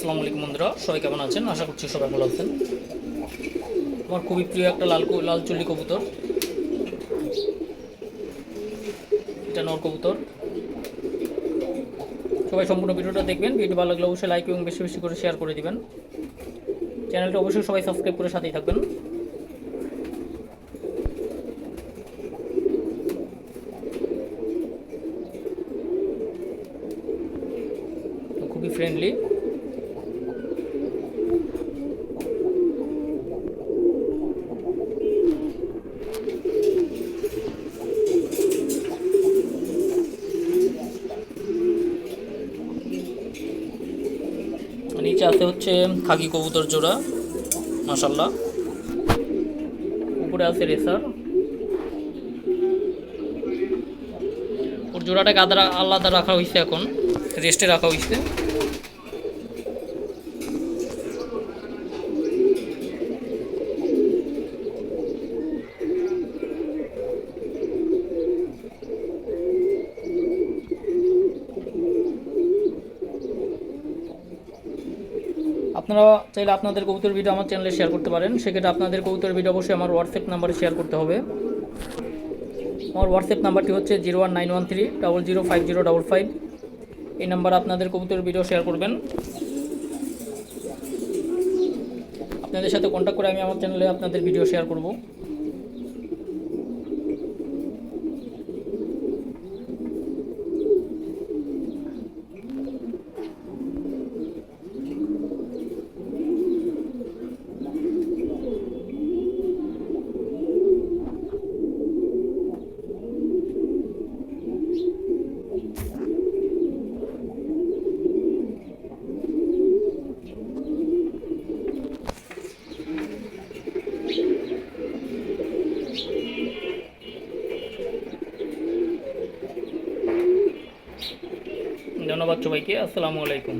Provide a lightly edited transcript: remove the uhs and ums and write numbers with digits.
আসসালামু আলাইকুম বন্ধুরা, সবাই কেমন আছেন? আশা করছি সবাই ভালো আছেন। আমার খুবই প্রিয় একটা লাল চুল্লি কবুতর, এটা নর কবুতর। সবাই সম্পূর্ণ ভিডিওটা দেখবেন। ভিডিও ভালো লাগলে অবশ্যই লাইক এবং বেশি বেশি করে শেয়ার করে দিবেন। চ্যানেলটা অবশ্যই সবাই সাবস্ক্রাইব করে সাথেই থাকবেন। খুবই ফ্রেন্ডলি। নিচে আছে হচ্ছে খাকি কবুতর জোড়া, মাশাল্লাহ। উপরে আছে রেসার। ওর জোড়াটাকে আলাদা রাখা হয়েছে, এখন রেস্টে রাখা হয়েছে। আপনারা চাইলে আপনাদের কবুতর ভিডিও আমার চ্যানেলে শেয়ার করতে পারেন। সেক্ষেত্রে আপনাদের কবুতর ভিডিও অবশ্যই আমার হোয়াটসঅ্যাপ নাম্বারে শেয়ার করতে হবে। আমার হোয়াটসঅ্যাপ নাম্বারটি হচ্ছে 01913005055। এই নাম্বারে আপনাদের কবুতর ভিডিও শেয়ার করবেন। আপনাদের সাথে কন্ট্যাক্ট করে আমি আমার চ্যানেলে আপনাদের ভিডিও শেয়ার করব। ধন্যবাদ সবাইকে। আসসালামু আলাইকুম।